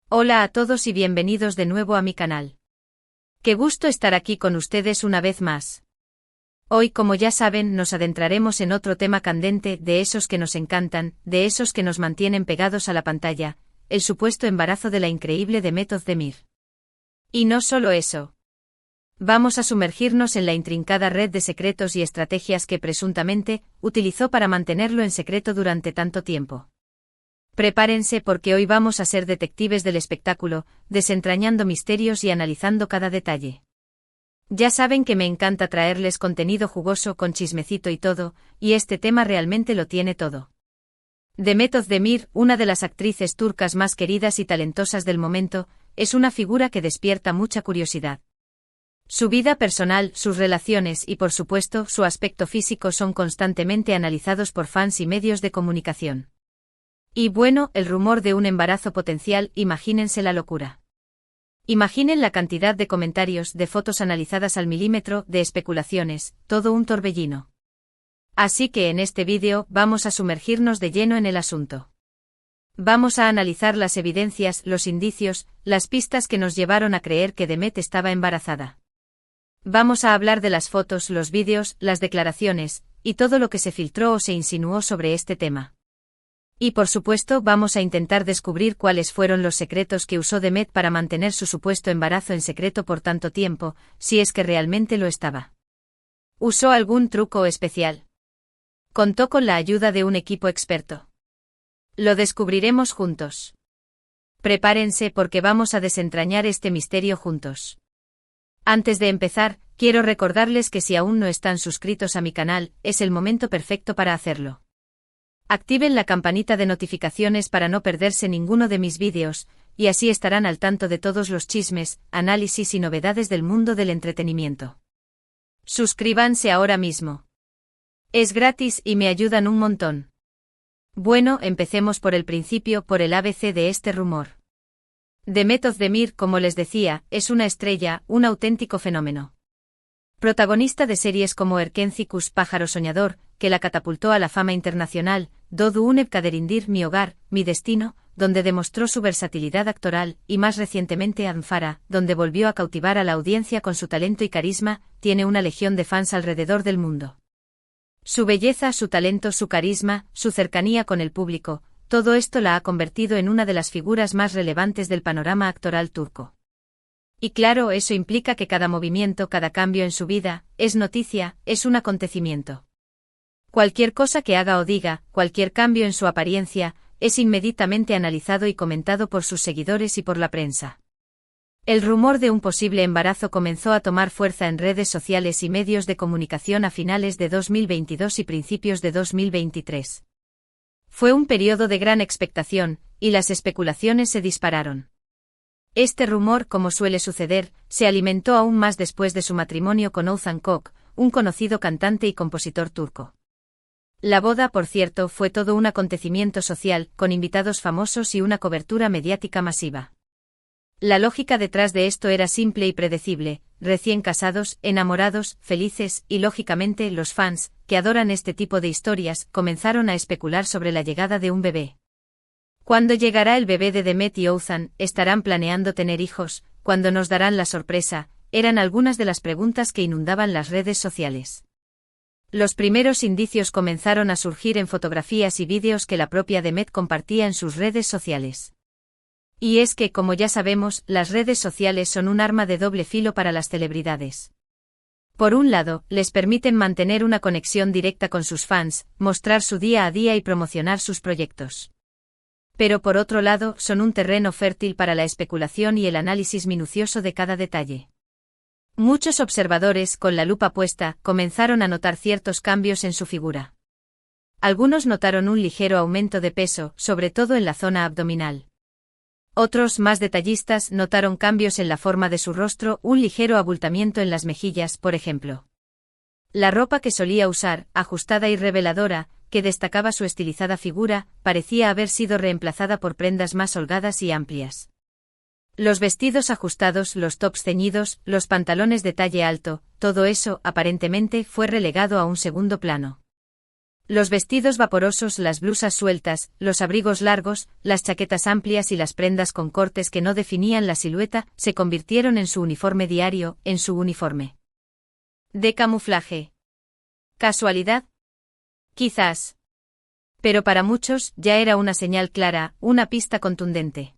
Hola a todos y bienvenidos de nuevo a mi canal. Qué gusto estar aquí con ustedes una vez más. Hoy, como ya saben, nos adentraremos en otro tema candente, de esos que nos encantan, de esos que nos mantienen pegados a la pantalla, el supuesto embarazo de la increíble Demet Özdemir. Y no solo eso. Vamos a sumergirnos en la intrincada red de secretos y estrategias que presuntamente utilizó para mantenerlo en secreto durante tanto tiempo. Prepárense porque hoy vamos a ser detectives del espectáculo, desentrañando misterios y analizando cada detalle. Ya saben que me encanta traerles contenido jugoso con chismecito y todo, y este tema realmente lo tiene todo. Demet Özdemir, una de las actrices turcas más queridas y talentosas del momento, es una figura que despierta mucha curiosidad. Su vida personal, sus relaciones y por supuesto su aspecto físico son constantemente analizados por fans y medios de comunicación. Y bueno, el rumor de un embarazo potencial, imagínense la locura. Imaginen la cantidad de comentarios, de fotos analizadas al milímetro, de especulaciones, todo un torbellino. Así que en este vídeo vamos a sumergirnos de lleno en el asunto. Vamos a analizar las evidencias, los indicios, las pistas que nos llevaron a creer que Demet estaba embarazada. Vamos a hablar de las fotos, los vídeos, las declaraciones, y todo lo que se filtró o se insinuó sobre este tema. Y por supuesto vamos a intentar descubrir cuáles fueron los secretos que usó Demet para mantener su supuesto embarazo en secreto por tanto tiempo, si es que realmente lo estaba. ¿Usó algún truco especial? ¿Contó con la ayuda de un equipo experto? Lo descubriremos juntos. Prepárense porque vamos a desentrañar este misterio juntos. Antes de empezar, quiero recordarles que si aún no están suscritos a mi canal, es el momento perfecto para hacerlo. Activen la campanita de notificaciones para no perderse ninguno de mis vídeos, y así estarán al tanto de todos los chismes, análisis y novedades del mundo del entretenimiento. Suscríbanse ahora mismo. Es gratis y me ayudan un montón. Bueno, empecemos por el principio, por el ABC de este rumor. Demet Özdemir, como les decía, es una estrella, un auténtico fenómeno. Protagonista de series como Erkenci Pájaro Soñador, que la catapultó a la fama internacional, Doğduğum Kaderindir, Mi Hogar, Mi Destino, donde demostró su versatilidad actoral, y más recientemente Ankara, donde volvió a cautivar a la audiencia con su talento y carisma, tiene una legión de fans alrededor del mundo. Su belleza, su talento, su carisma, su cercanía con el público, todo esto la ha convertido en una de las figuras más relevantes del panorama actoral turco. Y claro, eso implica que cada movimiento, cada cambio en su vida, es noticia, es un acontecimiento. Cualquier cosa que haga o diga, cualquier cambio en su apariencia, es inmediatamente analizado y comentado por sus seguidores y por la prensa. El rumor de un posible embarazo comenzó a tomar fuerza en redes sociales y medios de comunicación a finales de 2022 y principios de 2023. Fue un periodo de gran expectación, y las especulaciones se dispararon. Este rumor, como suele suceder, se alimentó aún más después de su matrimonio con Oğuzhan Koç, un conocido cantante y compositor turco. La boda, por cierto, fue todo un acontecimiento social, con invitados famosos y una cobertura mediática masiva. La lógica detrás de esto era simple y predecible: recién casados, enamorados, felices, y lógicamente los fans, que adoran este tipo de historias, comenzaron a especular sobre la llegada de un bebé. ¿Cuándo llegará el bebé de Demet y Oğuzhan? ¿Estarán planeando tener hijos? ¿Cuándo nos darán la sorpresa? Eran algunas de las preguntas que inundaban las redes sociales. Los primeros indicios comenzaron a surgir en fotografías y vídeos que la propia Demet compartía en sus redes sociales. Y es que, como ya sabemos, las redes sociales son un arma de doble filo para las celebridades. Por un lado, les permiten mantener una conexión directa con sus fans, mostrar su día a día y promocionar sus proyectos. Pero por otro lado, son un terreno fértil para la especulación y el análisis minucioso de cada detalle. Muchos observadores, con la lupa puesta, comenzaron a notar ciertos cambios en su figura. Algunos notaron un ligero aumento de peso, sobre todo en la zona abdominal. Otros, más detallistas, notaron cambios en la forma de su rostro, un ligero abultamiento en las mejillas, por ejemplo. La ropa que solía usar, ajustada y reveladora, que destacaba su estilizada figura, parecía haber sido reemplazada por prendas más holgadas y amplias. Los vestidos ajustados, los tops ceñidos, los pantalones de talle alto, todo eso, aparentemente, fue relegado a un segundo plano. Los vestidos vaporosos, las blusas sueltas, los abrigos largos, las chaquetas amplias y las prendas con cortes que no definían la silueta se convirtieron en su uniforme diario, en su uniforme de camuflaje. ¿Casualidad? Quizás. Pero para muchos ya era una señal clara, una pista contundente.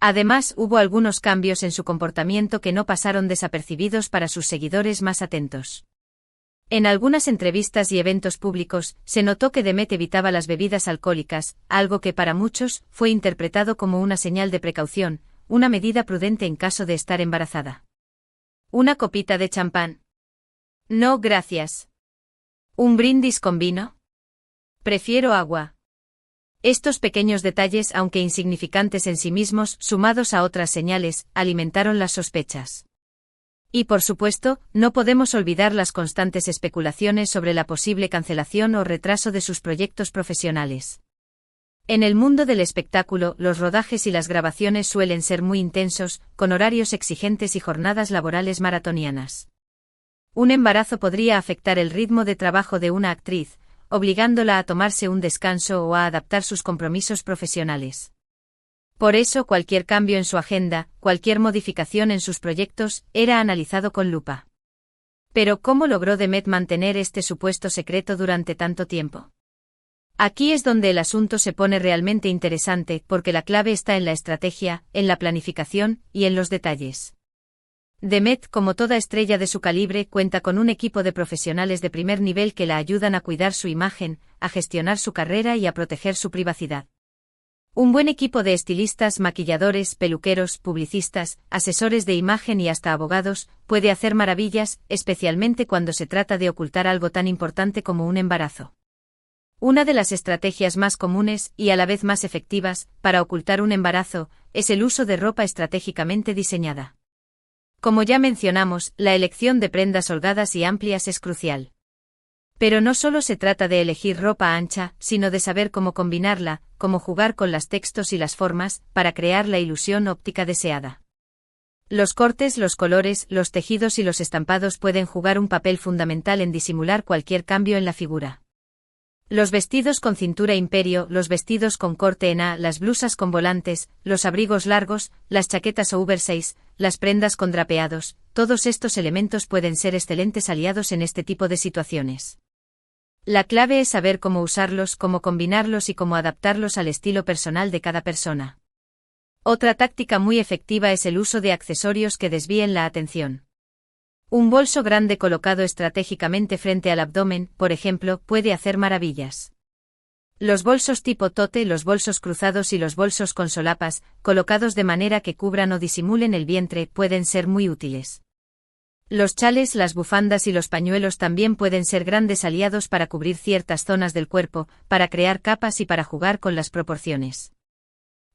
Además, hubo algunos cambios en su comportamiento que no pasaron desapercibidos para sus seguidores más atentos. En algunas entrevistas y eventos públicos, se notó que Demet evitaba las bebidas alcohólicas, algo que para muchos fue interpretado como una señal de precaución, una medida prudente en caso de estar embarazada. ¿Una copita de champán? No, gracias. ¿Un brindis con vino? Prefiero agua. Estos pequeños detalles, aunque insignificantes en sí mismos, sumados a otras señales, alimentaron las sospechas. Y por supuesto, no podemos olvidar las constantes especulaciones sobre la posible cancelación o retraso de sus proyectos profesionales. En el mundo del espectáculo, los rodajes y las grabaciones suelen ser muy intensos, con horarios exigentes y jornadas laborales maratonianas. Un embarazo podría afectar el ritmo de trabajo de una actriz, obligándola a tomarse un descanso o a adaptar sus compromisos profesionales. Por eso cualquier cambio en su agenda, cualquier modificación en sus proyectos, era analizado con lupa. Pero ¿cómo logró Demet mantener este supuesto secreto durante tanto tiempo? Aquí es donde el asunto se pone realmente interesante, porque la clave está en la estrategia, en la planificación y en los detalles. Demet, como toda estrella de su calibre, cuenta con un equipo de profesionales de primer nivel que la ayudan a cuidar su imagen, a gestionar su carrera y a proteger su privacidad. Un buen equipo de estilistas, maquilladores, peluqueros, publicistas, asesores de imagen y hasta abogados, puede hacer maravillas, especialmente cuando se trata de ocultar algo tan importante como un embarazo. Una de las estrategias más comunes, y a la vez más efectivas, para ocultar un embarazo, es el uso de ropa estratégicamente diseñada. Como ya mencionamos, la elección de prendas holgadas y amplias es crucial. Pero no solo se trata de elegir ropa ancha, sino de saber cómo combinarla, cómo jugar con los textos y las formas, para crear la ilusión óptica deseada. Los cortes, los colores, los tejidos y los estampados pueden jugar un papel fundamental en disimular cualquier cambio en la figura. Los vestidos con cintura imperio, los vestidos con corte en A, las blusas con volantes, los abrigos largos, las chaquetas oversize, las prendas con drapeados, todos estos elementos pueden ser excelentes aliados en este tipo de situaciones. La clave es saber cómo usarlos, cómo combinarlos y cómo adaptarlos al estilo personal de cada persona. Otra táctica muy efectiva es el uso de accesorios que desvíen la atención. Un bolso grande colocado estratégicamente frente al abdomen, por ejemplo, puede hacer maravillas. Los bolsos tipo tote, los bolsos cruzados y los bolsos con solapas, colocados de manera que cubran o disimulen el vientre, pueden ser muy útiles. Los chales, las bufandas y los pañuelos también pueden ser grandes aliados para cubrir ciertas zonas del cuerpo, para crear capas y para jugar con las proporciones.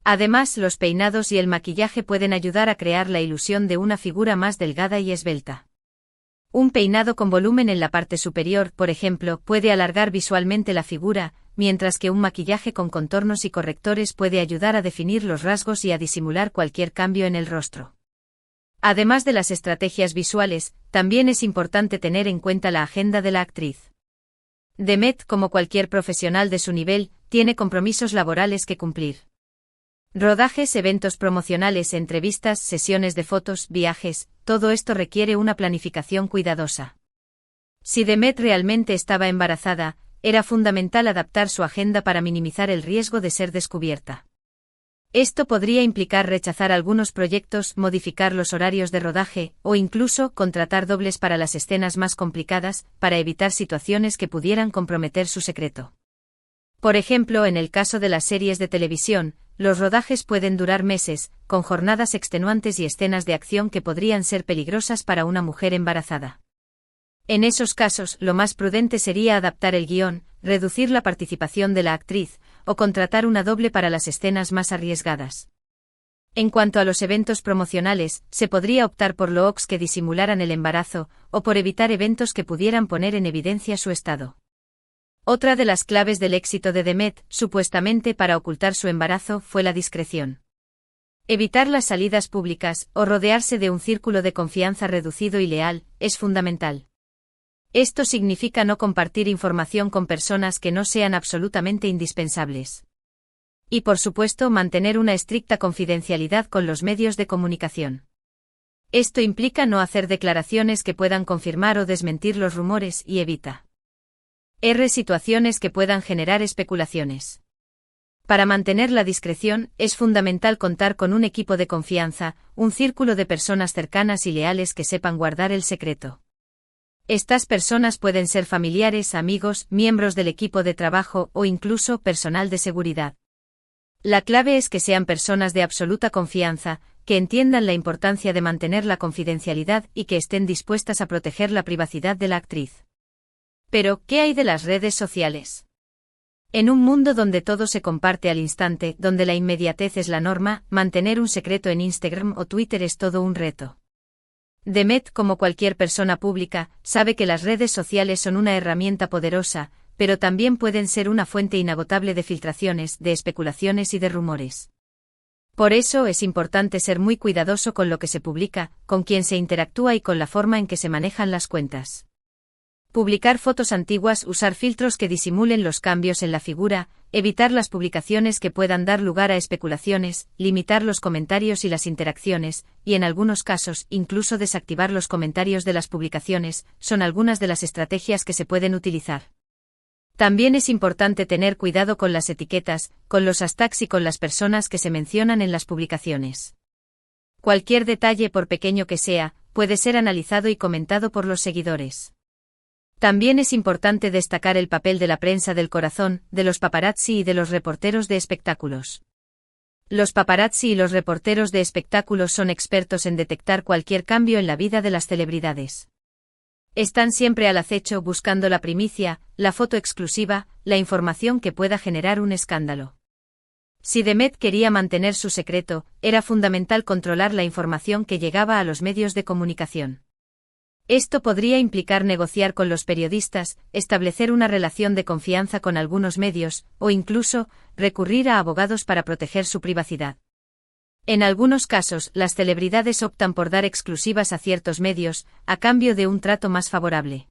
Además, los peinados y el maquillaje pueden ayudar a crear la ilusión de una figura más delgada y esbelta. Un peinado con volumen en la parte superior, por ejemplo, puede alargar visualmente la figura, mientras que un maquillaje con contornos y correctores puede ayudar a definir los rasgos y a disimular cualquier cambio en el rostro. Además de las estrategias visuales, también es importante tener en cuenta la agenda de la actriz. Demet, como cualquier profesional de su nivel, tiene compromisos laborales que cumplir. Rodajes, eventos promocionales, entrevistas, sesiones de fotos, viajes, todo esto requiere una planificación cuidadosa. Si Demet realmente estaba embarazada, era fundamental adaptar su agenda para minimizar el riesgo de ser descubierta. Esto podría implicar rechazar algunos proyectos, modificar los horarios de rodaje, o incluso contratar dobles para las escenas más complicadas, para evitar situaciones que pudieran comprometer su secreto. Por ejemplo, en el caso de las series de televisión, los rodajes pueden durar meses, con jornadas extenuantes y escenas de acción que podrían ser peligrosas para una mujer embarazada. En esos casos, lo más prudente sería adaptar el guión, reducir la participación de la actriz, o contratar una doble para las escenas más arriesgadas. En cuanto a los eventos promocionales, se podría optar por looks que disimularan el embarazo, o por evitar eventos que pudieran poner en evidencia su estado. Otra de las claves del éxito de Demet, supuestamente para ocultar su embarazo, fue la discreción. Evitar las salidas públicas, o rodearse de un círculo de confianza reducido y leal, es fundamental. Esto significa no compartir información con personas que no sean absolutamente indispensables. Y por supuesto mantener una estricta confidencialidad con los medios de comunicación. Esto implica no hacer declaraciones que puedan confirmar o desmentir los rumores y evita situaciones que puedan generar especulaciones. Para mantener la discreción, es fundamental contar con un equipo de confianza, un círculo de personas cercanas y leales que sepan guardar el secreto. Estas personas pueden ser familiares, amigos, miembros del equipo de trabajo o incluso personal de seguridad. La clave es que sean personas de absoluta confianza, que entiendan la importancia de mantener la confidencialidad y que estén dispuestas a proteger la privacidad de la actriz. Pero, ¿qué hay de las redes sociales? En un mundo donde todo se comparte al instante, donde la inmediatez es la norma, mantener un secreto en Instagram o Twitter es todo un reto. Demet, como cualquier persona pública, sabe que las redes sociales son una herramienta poderosa, pero también pueden ser una fuente inagotable de filtraciones, de especulaciones y de rumores. Por eso es importante ser muy cuidadoso con lo que se publica, con quién se interactúa y con la forma en que se manejan las cuentas. Publicar fotos antiguas, usar filtros que disimulen los cambios en la figura, evitar las publicaciones que puedan dar lugar a especulaciones, limitar los comentarios y las interacciones, y en algunos casos, incluso desactivar los comentarios de las publicaciones, son algunas de las estrategias que se pueden utilizar. También es importante tener cuidado con las etiquetas, con los hashtags y con las personas que se mencionan en las publicaciones. Cualquier detalle, por pequeño que sea, puede ser analizado y comentado por los seguidores. También es importante destacar el papel de la prensa del corazón, de los paparazzi y de los reporteros de espectáculos. Los paparazzi y los reporteros de espectáculos son expertos en detectar cualquier cambio en la vida de las celebridades. Están siempre al acecho buscando la primicia, la foto exclusiva, la información que pueda generar un escándalo. Si Demet quería mantener su secreto, era fundamental controlar la información que llegaba a los medios de comunicación. Esto podría implicar negociar con los periodistas, establecer una relación de confianza con algunos medios, o incluso, recurrir a abogados para proteger su privacidad. En algunos casos, las celebridades optan por dar exclusivas a ciertos medios, a cambio de un trato más favorable.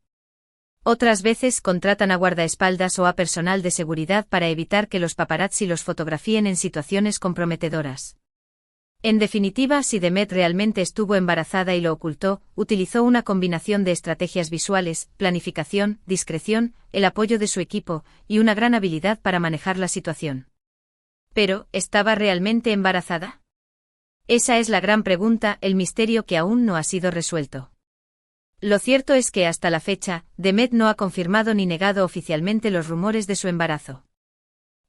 Otras veces contratan a guardaespaldas o a personal de seguridad para evitar que los paparazzi los fotografíen en situaciones comprometedoras. En definitiva, si Demet realmente estuvo embarazada y lo ocultó, utilizó una combinación de estrategias visuales, planificación, discreción, el apoyo de su equipo, y una gran habilidad para manejar la situación. Pero, ¿estaba realmente embarazada? Esa es la gran pregunta, el misterio que aún no ha sido resuelto. Lo cierto es que hasta la fecha, Demet no ha confirmado ni negado oficialmente los rumores de su embarazo.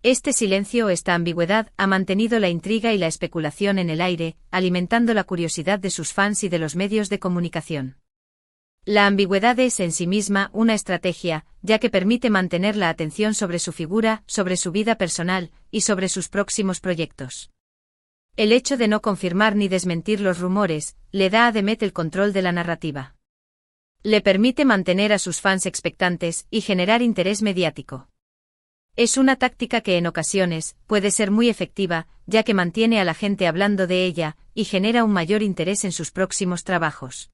Este silencio, esta ambigüedad, ha mantenido la intriga y la especulación en el aire, alimentando la curiosidad de sus fans y de los medios de comunicación. La ambigüedad es en sí misma una estrategia, ya que permite mantener la atención sobre su figura, sobre su vida personal, y sobre sus próximos proyectos. El hecho de no confirmar ni desmentir los rumores, le da a Demet el control de la narrativa. Le permite mantener a sus fans expectantes y generar interés mediático. Es una táctica que en ocasiones puede ser muy efectiva, ya que mantiene a la gente hablando de ella, y genera un mayor interés en sus próximos trabajos.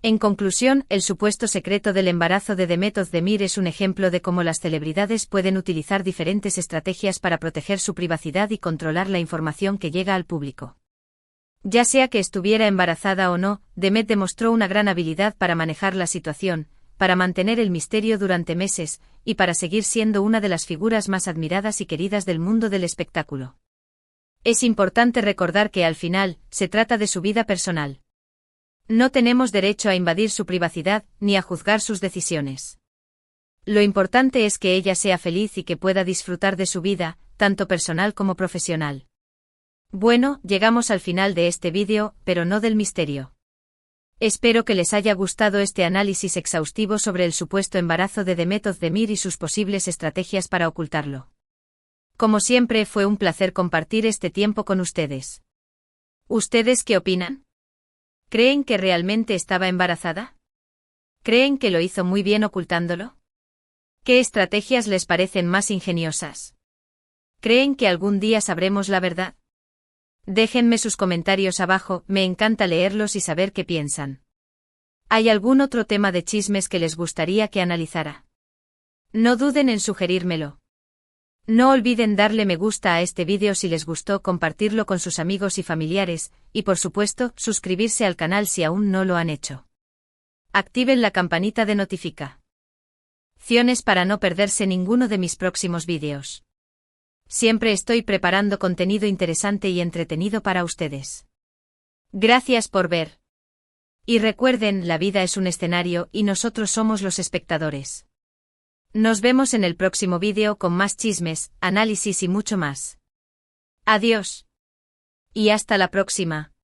En conclusión, el supuesto secreto del embarazo de Demet Özdemir es un ejemplo de cómo las celebridades pueden utilizar diferentes estrategias para proteger su privacidad y controlar la información que llega al público. Ya sea que estuviera embarazada o no, Demet demostró una gran habilidad para manejar la situación, para mantener el misterio durante meses, y para seguir siendo una de las figuras más admiradas y queridas del mundo del espectáculo. Es importante recordar que al final, se trata de su vida personal. No tenemos derecho a invadir su privacidad, ni a juzgar sus decisiones. Lo importante es que ella sea feliz y que pueda disfrutar de su vida, tanto personal como profesional. Bueno, llegamos al final de este vídeo, pero no del misterio. Espero que les haya gustado este análisis exhaustivo sobre el supuesto embarazo de Demet Özdemir y sus posibles estrategias para ocultarlo. Como siempre, fue un placer compartir este tiempo con ustedes. ¿Ustedes qué opinan? ¿Creen que realmente estaba embarazada? ¿Creen que lo hizo muy bien ocultándolo? ¿Qué estrategias les parecen más ingeniosas? ¿Creen que algún día sabremos la verdad? Déjenme sus comentarios abajo, me encanta leerlos y saber qué piensan. ¿Hay algún otro tema de chismes que les gustaría que analizara? No duden en sugerírmelo. No olviden darle me gusta a este vídeo si les gustó, compartirlo con sus amigos y familiares, y por supuesto, suscribirse al canal si aún no lo han hecho. Activen la campanita de notificaciones para no perderse ninguno de mis próximos vídeos. Siempre estoy preparando contenido interesante y entretenido para ustedes. Gracias por ver. Y recuerden, la vida es un escenario y nosotros somos los espectadores. Nos vemos en el próximo vídeo con más chismes, análisis y mucho más. Adiós. Y hasta la próxima.